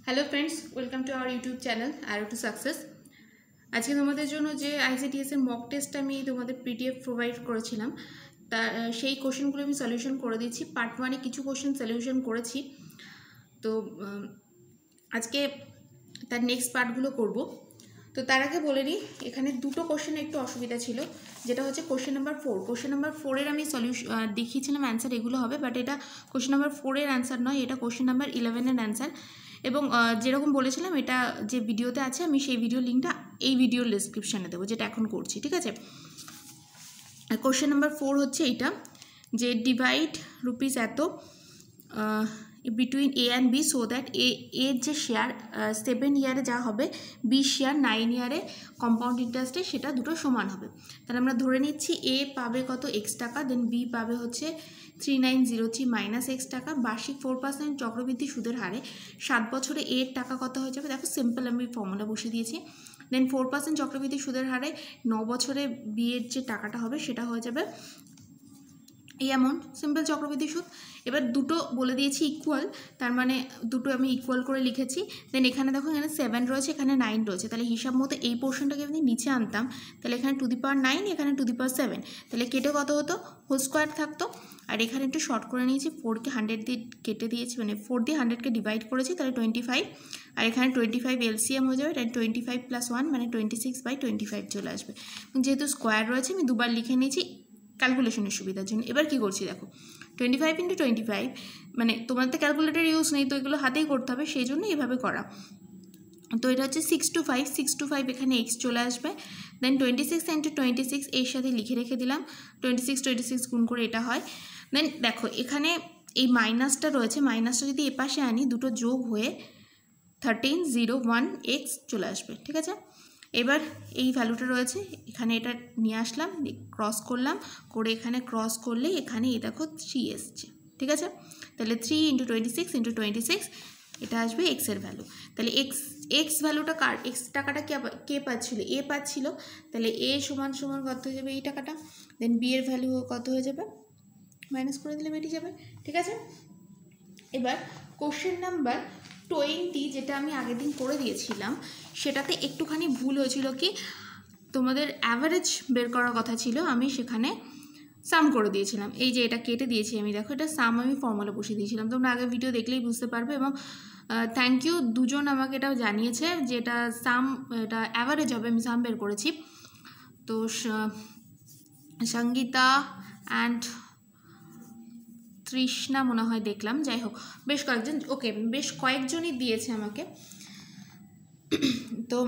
Hello friends, welcome to our YouTube channel arrow to success. আজকে তোমাদের জন্য যে আইসিডিএসের মক টেস্ট আমি তোমাদের পিডিএফ প্রোভাইড করেছিলাম, সেই কোশ্চেনগুলো আমি সলিউশন করে দিচ্ছি। পার্ট ওয়ানে কিছু কোশ্চেন সলিউশন করেছি, তো আজকে তার নেক্সট পার্টগুলো করব। তো তার আগে বলে নিই, এখানে দুটো কোশ্চেনে একটু অসুবিধা ছিল, যেটা হচ্ছে কোশ্চেন নাম্বার 4। কোশ্চেন নাম্বার 4-এর আমি সলিউশন দেখিয়েছিলাম, অ্যান্সার এগুলো হবে, বাট এটা কোশ্চেন নাম্বার 4-এর অ্যান্সার নয়, এটা কোশ্চেন নাম্বার 11-এর অ্যান্সার। এবং যেরকম বলেছিলাম, এটা যে ভিডিওতে আছে আমি সেই ভিডিও লিঙ্কটা এই ভিডিওর ডেসক্রিপশানে দেবো, যেটা এখন করছি, ঠিক আছে। কোশ্চেন নাম্বার 4 হচ্ছে এইটা, যে ডিভাইড রুপিস এত between A and B so that এর যে শেয়ার 7 ইয়ারে যা হবে, বি শেয়ার 9 ইয়ারে কম্পাউন্ড ইন্টারেস্টে সেটা দুটো সমান হবে। তাহলে আমরা ধরে নিচ্ছি এ পাবে কত এক্স টাকা, দেন বি পাবে হচ্ছে 3903 মাইনাস এক্স টাকা। বার্ষিক 4% চক্রবৃদ্ধি সুদের হারে 7 বছরে এর টাকা কত হয়ে যাবে? দেখো সিম্পল, আমি ফর্মুলা বসিয়ে দিয়েছি। দেন 4% চক্রবৃদ্ধি সুদের হারে 9 বছরে বি এর যে টাকাটা হবে সেটা হয়ে যাবে এই অ্যামাউন্ট, সিম্পল চক্রবৃদ্ধি সুদ। এবার দুটো বলে দিয়েছি ইকুয়াল, তার মানে দুটো আমি ইকুয়াল করে লিখেছি। দেন এখানে দেখো, এখানে 7 রয়েছে, এখানে 9 রয়েছে, তাহলে হিসাব মতো এই পোর্শনটাকে আমি নিচে আনতাম, তাহলে এখানে টু দি পাওয়ার 9, এখানে টু দি পাওয়ার 7, তাহলে কেটে কত হতো? হোল স্কোয়ার থাকতো। আর এখানে একটু শর্ট করে নিয়েছি, 4কে 100 দিয়ে কেটে দিয়েছি, মানে 4 দিয়ে 100কে ডিভাইড করেছি, তাহলে 25। আর এখানে 25 এলসিএম হয়ে যাবে, দেন 25 + 1 মানে 26/25 চলে আসবে। যেহেতু স্কোয়ার রয়েছে আমি দুবার লিখে নিয়েছি ক্যালকুলেশনের সুবিধার জন্য। এবার কি করছি দেখো, 25 × 25, মানে তোমার তো ক্যালকুলেটার ইউজ নেই, তো এগুলো হাতেই করতে হবে, সেই জন্য এইভাবে করা। তো এটা হচ্ছে 6 to 5, 6 to 5 এখানে এক্স চলে আসবে। দেন 26 × 26 এর সাথে লিখে রেখে দিলাম, 26 গুণ করে এটা হয়। দেন দেখো এখানে এই মাইনাসটা রয়েছে, মাইনাসটা যদি এপাশে আনি, দুটো যোগ হয়ে 1301 এক্স চলে আসবে, ঠিক আছে। এবার এই ভ্যালুটা রয়েছে, এখানে এটা নিয়ে আসলাম, ক্রস করলাম, করে এখানে ক্রস করলে এখানে এই দেখো 3 এসছে, ঠিক আছে। তাহলে 3 × 26 × 26 এটা আসবে এক্সের ভ্যালু। তাহলে এক্স ভ্যালুটা কার, এক্স টাকাটা কে পাচ্ছিল? এ পাচ্ছিল। তাহলে এ সমান সমান কত হয়ে যাবে? এই টাকাটা। দেন বি এর ভ্যালু কত হয়ে যাবে? মাইনাস করে দিলে বেরিয়ে যাবে, ঠিক আছে। এবার কোশ্চেন নাম্বার 20, যেটা আমি আগের দিন করে দিয়েছিলাম, সেটাতে একটুখানি ভুল হয়েছিল। কি, তোমাদের অ্যাভারেজ বের করার কথা ছিল, আমি সেখানে সাম করে দিয়েছিলাম। এই যে এটা কেটে দিয়েছি আমি, দেখো এটা সাম আমি ফর্মুলা বসিয়ে দিয়েছিলাম, তোমরা আগের ভিডিও দেখলেই বুঝতে পারবে। এবং থ্যাংক ইউ, দুজন আমাকে এটা জানিয়েছে যে এটা সাম, এটা অ্যাভারেজ হবে, আমি সাম বের করেছি। তো সঙ্গীতা অ্যান্ড তৃষ্ণা মনে হয় দেখলাম, যাই হোক বেশ কয়েকজন, ওকে বেশ কয়েকজনই দিয়েছে আমাকে। তো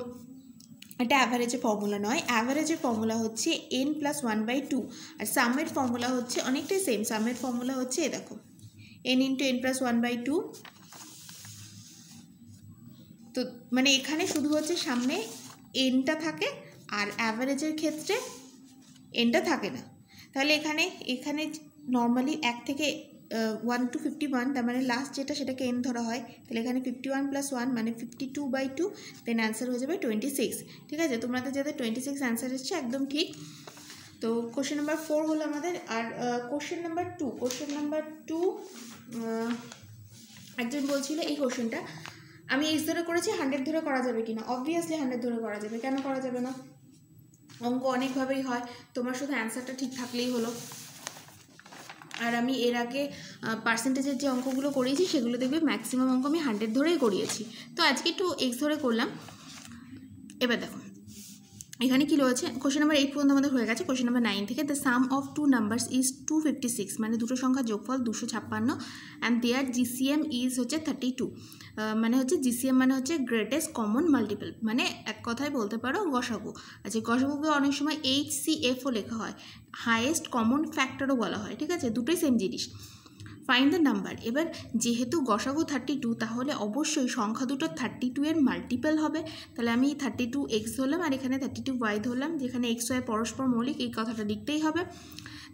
এটা অ্যাভারেজের ফর্মুলা নয়, অ্যাভারেজের ফর্মুলা হচ্ছে n + 1/2, আর সামের ফর্মুলা হচ্ছে অনেকটাই সেম। সামের ফর্মুলা হচ্ছে এ দেখো, n × n + 1/2। তো মানে এখানে শুধু হচ্ছে সামনে এনটা থাকে, আর অ্যাভারেজের ক্ষেত্রে এনটা থাকে না। তাহলে এখানে নর্মালি 1 থেকে 1 to 51, তার মানে লাস্ট যেটা সেটাকে এন ধরা হয়। তাহলে এখানে 51 + 1 মানে 52/2, দেন অ্যান্সার হয়ে যাবে 26, ঠিক আছে। তোমাদের যাদের 26 অ্যান্সার এসছে একদম ঠিক। তো কোশ্চেন নাম্বার 4 হলো আমাদের। আর কোশ্চেন নাম্বার 2, একজন বলছিল এই কোশ্চেনটা আমি এক্স ধরে করেছি, 100 ধরে করা যাবে কিনা? অবভিয়াসলি 100 ধরে করা যাবে, কেন করা যাবে না? অঙ্ক অনেকভাবেই হয়, তোমার শুধু অ্যান্সারটা ঠিক থাকলেই হলো। আর আমি এর আগে পার্সেন্টেজের যে অঙ্কগুলো করিয়েছি সেগুলো দেখবে ম্যাক্সিমাম অঙ্ক আমি 100 ধরেই করিয়েছি। তো আজকে একটু এক্স ধরে করলাম। এবার দেখো এখানে কি রয়েছে, কোশ্চেন নাম্বার 8 পর্যন্ত আমাদের হয়ে গেছে। কোশ্চেন নাম্বার 9 থেকে, the some of 2 numbers is 256, মানে দুটো সংখ্যার যোগফল 256, অ্যান্ড দেয়ার জিসিএম ইজ হচ্ছে 32, মানে হচ্ছে জিসিএম মানে হচ্ছে গ্রেটেস্ট কমন মাল্টিপল, মানে এক কথায় বলতে পারো গসাগু। আচ্ছা, গসাগুকে অনেক সময় HCFও লেখা হয়, হাইয়েস্ট কমন ফ্যাক্টরও বলা হয়, ঠিক আছে, দুটোই সেম জিনিস। Find the number. এবার যেহেতু গসাগু 32, তাহলে অবশ্যই সংখ্যা দুটো 32 এর মাল্টিপল হবে। তাহলে আমি 32x ধরলাম, আর এখানে 32y ধরলাম, যেখানে x y পরস্পর মৌলিক, এই কথাটা লিখতেই হবে।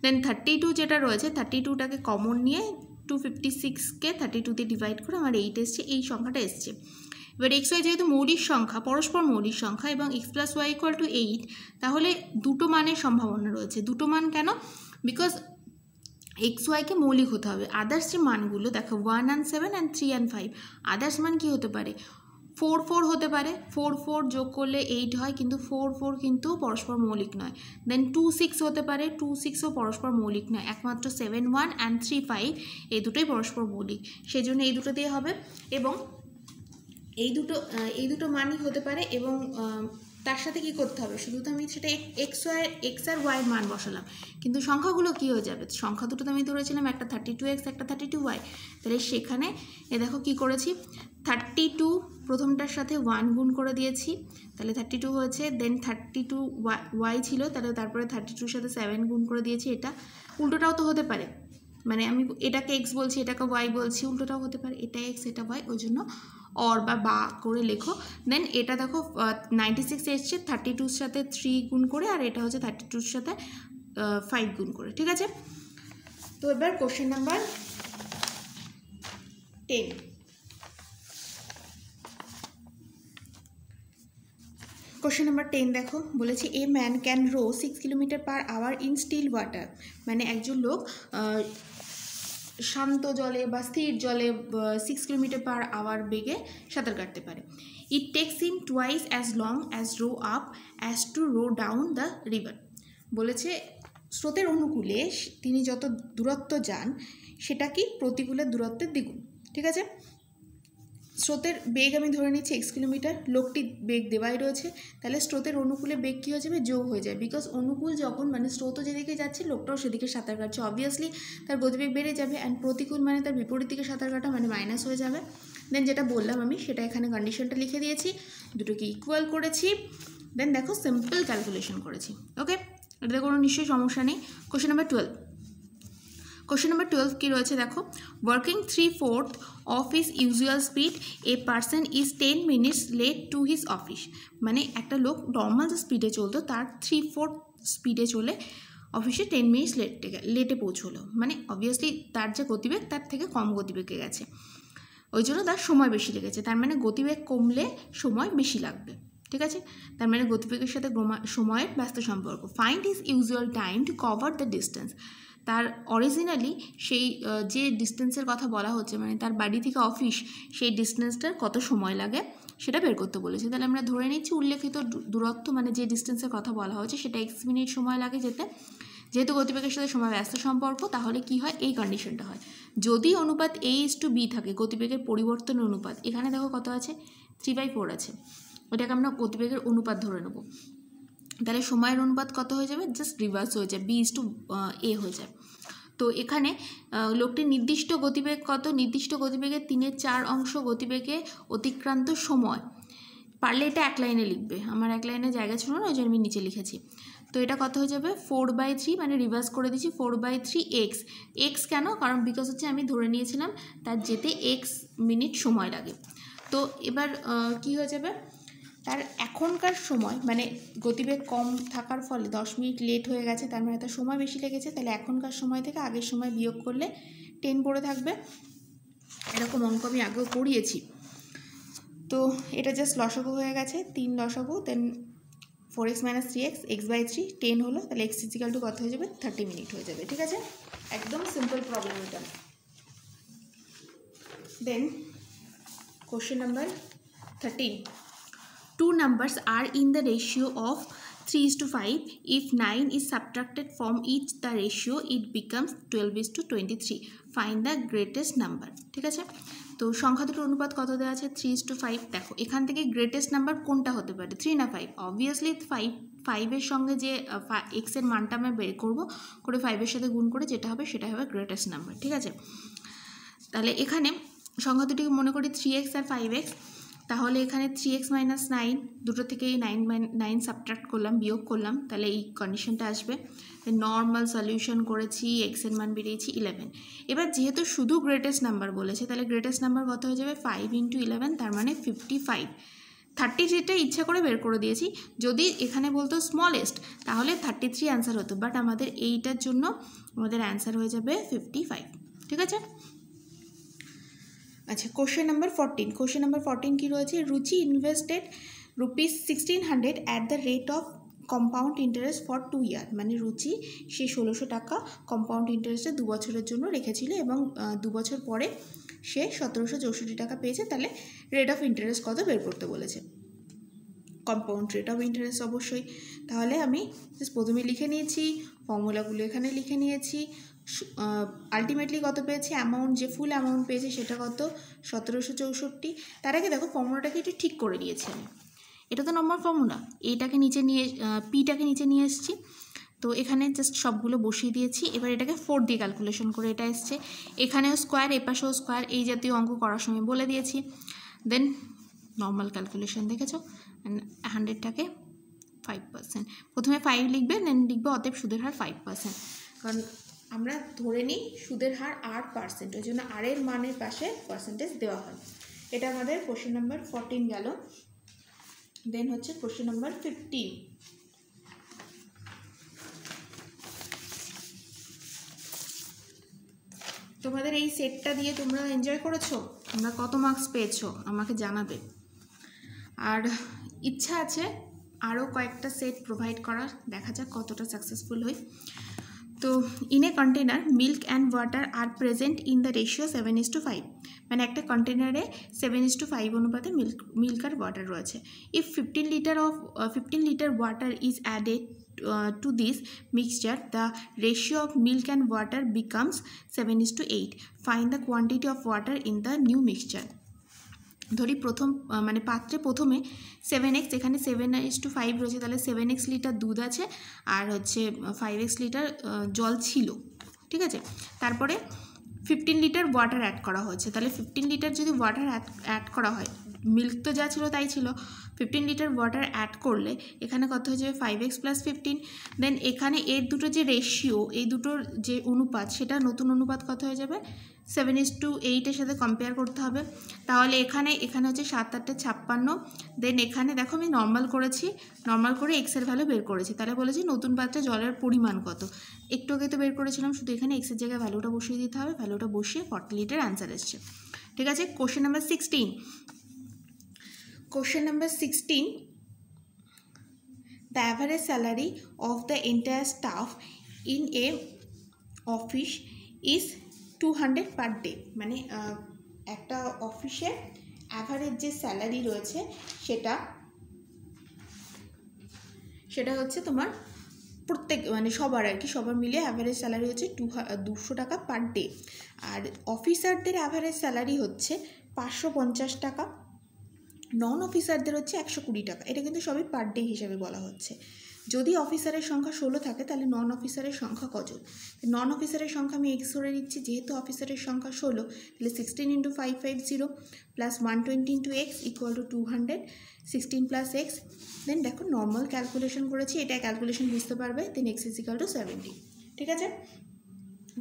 দেন 32 যেটা রয়েছে, 32টাকে কমন নিয়ে 256কে 32 দিয়ে ডিভাইড করে আমার 8 এসছে, এই সংখ্যাটা এসছে। এবার x y যেহেতু মৌলিক সংখ্যা, পরস্পর মৌলিক সংখ্যা, এবং x + y = 8, তাহলে দুটো মানের সম্ভাবনা রয়েছে। দুটো মান কেন? বিকজ এক্স ওয়াইকে মৌলিক হতে হবে। আদার্স যে মানগুলো দেখো 1 and 7 and 3 and 5, আদার্স মান কী হতে পারে? 4 4 হতে পারে, 4 4 যোগ করলে 8 হয়, কিন্তু 4 4 কিন্তু পরস্পর মৌলিক নয়। দেন 2 6 হতে পারে, 2 6ও পরস্পর মৌলিক নয়, একমাত্র 7 1 and 3 5 এই দুটোই পরস্পর মৌলিক, সেই জন্য এই দুটো দিয়ে হবে। এবং এই দুটো মানই হতে পারে। এবং তার সাথে কি করতে হবে, শুধু তো আমি সেটা এক্স আর ওয়াইয়ের মান বসালাম, কিন্তু সংখ্যাগুলো কী হয়ে যাবে? সংখ্যা দুটো তো আমি ধরেছিলাম, একটা 32x একটা 32y, তাহলে সেখানে দেখো কি করেছি, 32 প্রথমটার সাথে 1 গুণ করে দিয়েছি, তাহলে 32 হয়েছে। দেন 32y ছিল, তাহলে তারপরে 32-র সাথে 7 গুণ করে দিয়েছি। এটা উল্টোটাও তো হতে পারে, মানে আমি এটাকে এক্স বলছি এটাকে ওয়াই বলছি, উল্টোটাও হতে পারে, এটা এক্স এটা ওয়াই, ওই জন্য অর বা করে লেখো। দেন এটা দেখো 96 এসছে 32-র সাথে 3 গুণ করে, আর এটা হচ্ছে 32-র সাথে 5 গুণ করে, ঠিক আছে। তো এবার কোশ্চেন নাম্বার 10। কোশ্চেন নাম্বার 10 দেখো, বলেছে a man can row 6 km/h in still water, মানে একজন লোক শান্ত জলে বা স্থির জলে 6 km/h বেগে সাঁতার কাটতে পারে। It takes him twice as long as row up as to row down the river. বলেছে স্রোতের অনুকূলে তিনি যত দূরত্ব যান সেটা কি প্রতিকূলের দূরত্বের দ্বিগুণ, ঠিক আছে। স্রোতের বেগ আমি ধরে নিচ্ছি x কিলোমিটার, লোকটি বেগ দেওয়াই রয়েছে, তাহলে স্রোতের অনুকূলে বেগ কী হয়ে যাবে, যোগ হয়ে যায়, বিকজ অনুকূল যখন মানে স্রোতও যেদিকে যাচ্ছে লোকটাও সেদিকে সাঁতার কাটছে, অবভিয়াসলি তার গতিবেগ বেড়ে যাবে, অ্যান্ড প্রতিকূল মানে তার বিপরীত দিকে সাঁতার কাটা মানে মাইনাস হয়ে যাবে। দেন যেটা বললাম আমি সেটা এখানে কন্ডিশনটা লিখে দিয়েছি, দুটোকে ইকুয়াল করেছি, দেন দেখো সিম্পল ক্যালকুলেশন করেছি। ওকে, এটাতে কোনো নিশ্চয়ই সমস্যা নেই। Question number 12। কোশ্চেন নাম্বার 12 কী রয়েছে দেখো, working 3/4 of his usual speed a person is 10 minutes late to his office. মানে একটা লোক নর্মাল যে স্পিডে চলতো তার 3/4 স্পিডে চলে অফিসে 10 minutes লেটে পৌঁছলো, মানে অবভিয়াসলি তার যে গতিবেগ তার থেকে কম গতিবেগে গেছে, ওই জন্য তার সময় বেশি লেগেছে, তার মানে গতিবেগ কমলে সময় বেশি লাগবে, ঠিক আছে। তার মানে গতিবেগের সাথে সময়ের ব্যস্ত সম্পর্ক। Find his usual time to cover the distance. তার অরিজিনালি সেই যে ডিস্টেন্সের কথা বলা হচ্ছে, মানে তার বাড়ি থেকে অফিস সেই ডিস্টেন্সটার কত সময় লাগে সেটা বের করতে বলেছে। তাহলে আমরা ধরে নিচ্ছি উল্লেখিত দূরত্ব মানে যে ডিস্টেন্সের কথা বলা হচ্ছে সেটা x মিনিট সময় লাগে যেতে, যেহেতু গতিবেগের সাথে সময় ব্যস্ত সম্পর্ক, তাহলে কি হয়, এই কন্ডিশনটা হয় যদি অনুপাত a:b থাকে, গতিবেগের পরিবর্তনের অনুপাত, এখানে দেখো কত আছে 3/4 আছে, ওটাকে আমরা গতিবেগের অনুপাত ধরে নেব, তাহলে সময়ের অনুপাত কত হয়ে যাবে, জাস্ট রিভার্স হয়ে যায়, b:a হয়ে যায়। তো এখানে লোকটির নির্দিষ্ট গতিবেগ কত, নির্দিষ্ট গতিবেগের 3/4 অংশ গতিবেগে অতিক্রান্ত সময়, পারলে এটা এক লাইনে লিখবে, আমার এক লাইনে জায়গা ছিল না ওই জন্য আমি নিচে লিখেছি। তো এটা কত হয়ে যাবে 4/3, মানে রিভার্স করে দিচ্ছি 4/3 x কেন, কারণ বিকজ হচ্ছে আমি ধরে নিয়েছিলাম তার যেতে x মিনিট সময় লাগে। তো এবার কি হয়ে যাবে, তার এখনকার সময় মানে গতিবেগ কম থাকার ফলে 10 মিনিট লেট হয়ে গেছে, তার মানে তার সময় বেশি লেগেছে, তাহলে এখনকার সময় থেকে আগের সময় বিয়োগ করলে 10 পড়ে থাকবে। এরকম অঙ্ক আমি আগেও করিয়েছি। তো এটা জাস্ট লসাগু হয়ে গেছে, 3 লসাগু, দেন 4x - 3x x/3 10 হলো, তাহলে x = কত হয়ে যাবে 30 মিনিট হয়ে যাবে, ঠিক আছে। একদম সিম্পল প্রবলেম এটা। Then question number 13। Two numbers are in the ratio of 3:5. If 9 is subtracted from each the ratio, it becomes 12:23. Find the greatest number. ঠিক আছে, তো সংখ্যা দুটোর অনুপাত কত দেওয়া আছে 3:5। দেখো এখান থেকে গ্রেটেস্ট নাম্বার কোনটা হতে পারে, 3 না 5? অবভিয়াসলি 5-এর সঙ্গে যে এক্সের মানটা আমরা বের করবো করে 5-এর সাথে গুণ করে যেটা হবে সেটা হবে গ্রেটেস্ট নাম্বার, ঠিক আছে। তাহলে এখানে সংখ্যা দুটিকে মনে করি 3x আর 5x, তাহলে এখানে 3x - 9 দুটো থেকেই 9 সাবট্রাক্ট করলাম, বিয়োগ করলাম, তাহলে এই কন্ডিশনটা আসবে। নর্মাল সলিউশন করেছি, এক্সের মান বেরিয়েছি 11। এবার যেহেতু শুধু গ্রেটেস্ট নাম্বার বলেছে, তাহলে গ্রেটেস্ট নাম্বার কত হয়ে যাবে 5 × 11, তার মানে 55। 30 যেটা ইচ্ছা করে বের করে দিয়েছি, যদি এখানে বলতো স্মলেস্ট তাহলে 33 অ্যান্সার হতো, বাট আমাদের এইটার জন্য আমাদের অ্যান্সার হয়ে যাবে 55, ঠিক আছে। আচ্ছা, কোশ্চেন নাম্বার 14। কোশ্চেন নাম্বার 14 কী রয়েছে, রুচি invested ₹1600 at the rate of compound interest for 2 ইয়ার, মানে রুচি সে 1600 টাকা কম্পাউন্ড ইন্টারেস্টে 2 বছরের জন্য রেখেছিল এবং 2 বছর পরে সে 1764 টাকা পেয়েছে। তাহলে রেট অফ ইন্টারেস্ট কত বের করতে বলেছে, কম্পাউন্ড রেট অফ ইন্টারেস্ট অবশ্যই। তাহলে আমি প্রথমে লিখে নিয়েছি, ফর্মুলাগুলো এখানে লিখে নিয়েছি। আলটিমেটলি কত পেয়েছি, অ্যামাউন্ট যে ফুল অ্যামাউন্ট পেয়েছে সেটা কত 1764। তার আগে দেখো ফর্মুলাটাকে একটু ঠিক করে নিয়েছি আমি, এটা তো নম্বর ফর্মুলা, এইটাকে নিচে নিয়ে পিটাকে নিচে নিয়ে এসেছি, তো এখানে জাস্ট সবগুলো বসিয়ে দিয়েছি। এবার এটাকে 4 দিয়ে ক্যালকুলেশন করে এটা এসছে, এখানেও স্কোয়ার এপাশেও স্কোয়ার, এই জাতীয় অঙ্ক করার সময় বলে দিয়েছি। দেন নর্মাল ক্যালকুলেশন দেখেছো, 100টাকে 5%, প্রথমে 5 লিখবে, দেন লিখবে অতএব সুদের হার 5%, কারণ আমরা ধরে নিই সুদের হার 8%, ওই জন্য আর এর মানের পাশে পার্সেন্টেজ দেওয়া হয়। এটা আমাদের কোশ্চেন নাম্বার 14 গেল। দেন হচ্ছে কোশ্চেন নাম্বার 15। তোমাদের এই সেটটা দিয়ে তোমরা এনজয় করেছো, তোমরা কত মার্কস পেয়েছো আমাকে জানাবে। আর ইচ্ছা আছে আরও কয়েকটা সেট প্রোভাইড করার, দেখা যাক কতটা সাকসেসফুল হই। তো in a container milk and water are present in the ratio 7:5, মানে একটা কন্টেনারে 7:5 অনুপাতে মিল্ক আর ওয়াটার রয়েছে। If 15 litre water is added to this mixture, the ratio of milk and water becomes 7:8. Find the quantity of water in the new mixture. ধরি প্রথম মানে পাত্রে প্রথমে 7x, এখানে 7:5 রয়েছে, তাহলে 7x লিটার দুধ আছে আর হচ্ছে 5x লিটার জল ছিল, ঠিক আছে। তারপরে 15 লিটার ওয়াটার অ্যাড করা হয়েছে, তাহলে 15 লিটার যদি ওয়াটার অ্যাড করা হয়, মিল্ক তো যা ছিল তাই ছিল, 15 লিটার ওয়াটার অ্যাড করলে এখানে কত হয়ে যাবে 5x + 15। দেন এখানে এর দুটো যে রেশিও, এই দুটোর যে অনুপাত, সেটা নতুন অনুপাত কত হয়ে যাবে 7:8 সাথে কম্পেয়ার করতে হবে। তাহলে এখানে হচ্ছে 7 × 8 = 56। দেন এখানে দেখো আমি নর্মাল করেছি, নর্মাল করে এক্সের ভ্যালু বের করেছি, তাহলে বলেছি নতুন পাত্রে জলের পরিমাণ কত, একটু আগে তো বের করেছিলাম, শুধু এখানে এক্সের জায়গায় ভ্যালুটা বসিয়ে দিতে হবে, ভ্যালুটা বসিয়ে 40 লিটার অ্যান্সার এসছে, ঠিক আছে। Question number 16। Question number 16. The average salary of the entire staff in a office is 200 per day. মানে একটা অফিসে অ্যাভারেজ যে স্যালারি রয়েছে সেটা হচ্ছে তোমার প্রত্যেক মানে সবার আর কি, সবার মিলিয়ে অ্যাভারেজ স্যালারি হচ্ছে 200 টাকা পার ডে। আর অফিসারদের অ্যাভারেজ স্যালারি হচ্ছে 550 টাকা, নন অফিসারদের হচ্ছে 120 টাকা। এটা কিন্তু সবই পার ডে হিসাবে বলা হচ্ছে। যদি অফিসারের সংখ্যা 16 থাকে তাহলে নন অফিসারের সংখ্যা কজন, নন অফিসারের সংখ্যা আমি এক্স ধরে নিচ্ছি, যেহেতু অফিসারের সংখ্যা 16, তাহলে 16 × 550 + 120 × x = 200, 16 + x। দেন দেখো নর্মাল ক্যালকুলেশন করেছি, এটা ক্যালকুলেশন বুঝতে পারবে। দেন x = 70, ঠিক আছে।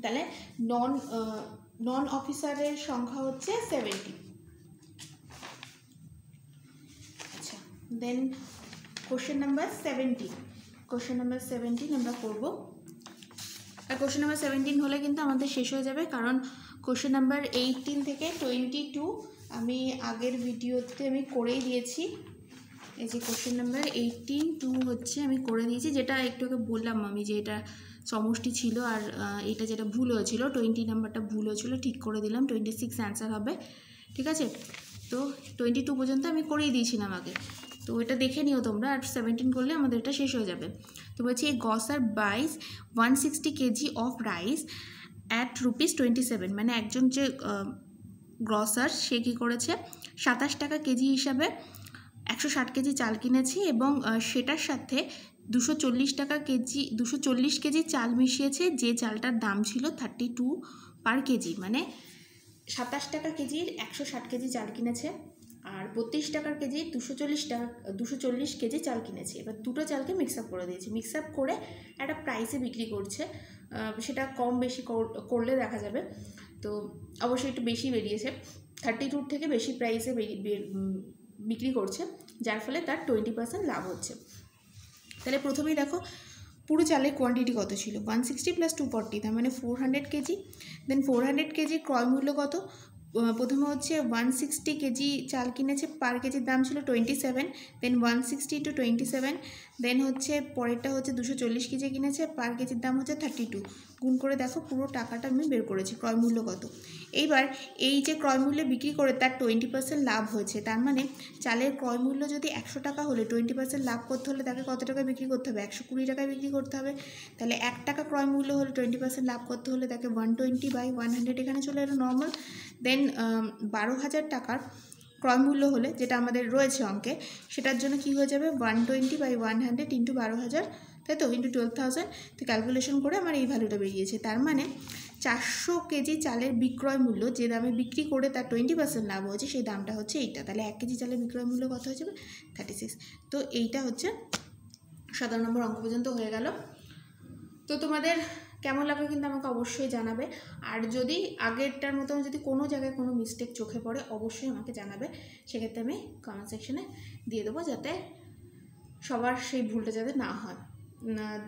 তাহলে নন অফিসারের সংখ্যা হচ্ছে 70। Then question number 17। Question number 17 আমরা করব। আর কোশ্চেন নাম্বার 17 হলে কিন্তু আমাদের শেষ হয়ে যাবে, কারণ কোশ্চেন নাম্বার 18 থেকে 22 আমি আগের ভিডিওতে আমি করেই দিয়েছি। এই যে কোশ্চেন নাম্বার 18 হচ্ছে আমি করে দিয়েছি, যেটা একটু আগে বললাম আমি যে এটা সমষ্টি ছিল, আর এটা যেটা ভুল হয়েছিল 20 নাম্বারটা ভুল হয়েছিল, ঠিক করে দিলাম, 26 অ্যান্সার হবে, ঠিক আছে। তো 22 পর্যন্ত আমি করেই দিয়েছিলাম আগে, তো এটা দেখে নিও তোমরা। আর 17 করলে আমাদের এটা শেষ হয়ে যাবে। তো বলছি এই grocer buys 160 kg of rice at ₹27, মানে একজন যে গ্রসার সে কী করেছে 27 টাকা কেজি হিসাবে 160 কেজি চাল কিনেছে এবং সেটার সাথে 240 কেজি চাল মিশিয়েছে, যে চালটার দাম ছিল 32 পার কেজি, মানে 27 টাকা কেজির 160 কেজি চাল কিনেছে, আর 32 টাকার কেজি 240 কেজি চাল কিনেছে। এবার দুটো চালকে মিক্স আপ করে দিয়েছে, মিক্স আপ করে একটা প্রাইসে বিক্রি করছে, সেটা কম বেশি করলে দেখা যাবে। তো অবশ্যই একটু বেশি বেরিয়েছে, 32 থেকে বেশি প্রাইসে বিক্রি করছে, যার ফলে তার 20% লাভ হচ্ছে। তাহলে প্রথমেই দেখো পুরো চালের কোয়ান্টিটি কত ছিল 160 + 240, তার মানে 400 কেজি। দেন 400 কেজির ক্রয় মূল্য কত প্রথমে হচ্ছে 160 কেজি চাল কিনেছে, পার কেজির দাম ছিল 27, দেন 160 × 27, দেন হচ্ছে পরেরটা হচ্ছে 240 কেজি কিনেছে, পার কেজির দাম হচ্ছে 32, গুণ করে দেখো পুরো টাকাটা আমি বের করেছি, ক্রয় মূল্য কত। এইবার এই যে ক্রয় মূল্যে বিক্রি করে তার 20% লাভ হয়েছে, তার মানে চালের ক্রয় মূল্য যদি 100 টাকা হলে 20% লাভ করতে হলে তাকে কত টাকা বিক্রি করতে হবে, 120 টাকায় বিক্রি করতে হবে। তাহলে 1 টাকা ক্রয় মূল্য হলে 20% লাভ করতে হলে তাকে 120/100 এখানে চলে এলো নর্মাল। দেন 12,000 টাকার ক্রয় মূল্য হলে, যেটা আমাদের রয়েছে অঙ্কে, সেটার জন্য কি হয়ে যাবে 120/100 × 12,000, তাই তো, × 12,000। তো ক্যালকুলেশন করে আমার এই ভ্যালুটা বেরিয়েছে। তার মানে 400 কেজি চালের বিক্রয় মূল্য, যে দামে বিক্রি করে তার 20% লাভ হয়েছে, সেই দামটা হচ্ছে এইটা। তাহলে 1 কেজি চালের বিক্রয় মূল্য কত হয়ে যাবে 36। তো এইটা হচ্ছে 17 নম্বর অঙ্ক পর্যন্ত হয়ে গেল। তো তোমাদের কেমন লাগবে কিন্তু আমাকে অবশ্যই জানাবে। আর যদি আগেরটার মতন যদি কোনো জায়গায় কোনো মিস্টেক চোখে পড়ে অবশ্যই আমাকে জানাবে, সেক্ষেত্রে আমি কমেন্ট সেকশনে দিয়ে দেবো, যাতে সবার সেই ভুলটা যাতে না হয়।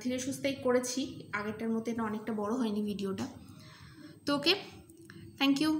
ধীরে সুস্থেই করেছি, আগেরটার মতো এটা অনেকটা বড় হয়নি ভিডিওটা। তো ওকে, থ্যাংক ইউ।